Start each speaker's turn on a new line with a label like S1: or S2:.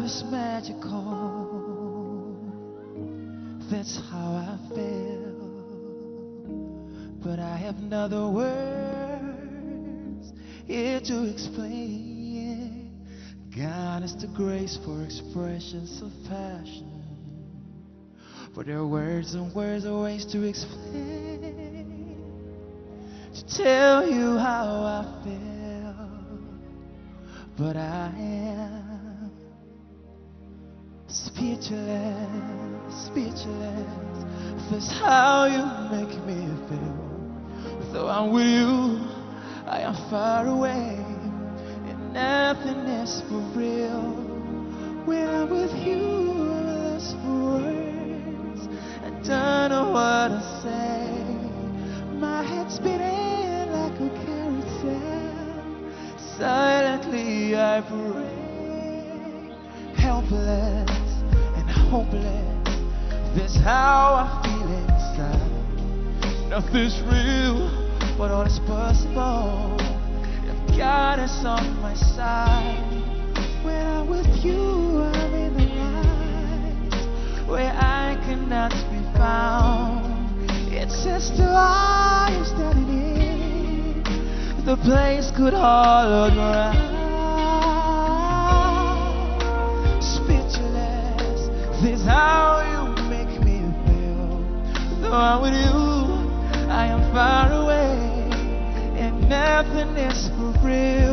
S1: is magical, that's how I feel. But I have no other words here to explain. God is the grace for expressions of passion. But there are words and words are ways to explain, to tell you how I feel. But I am speechless, speechless. That's how you make me feel. Though I'm with you, I am far away, and nothing is for real. When I'm with you, I'm lost for words. I don't know what to say. My head's beating like a carousel. Silently I pray, helpless and hopeless. That's how I feel inside. Nothing's real, but all is possible. If God is on my side, when I'm with you, I'm in the light where I cannot be found. It's just the eyes standing in the place could hollow ground. Speechless, this is how you make me feel. Though I'm with you, I am far away, and nothing is for real.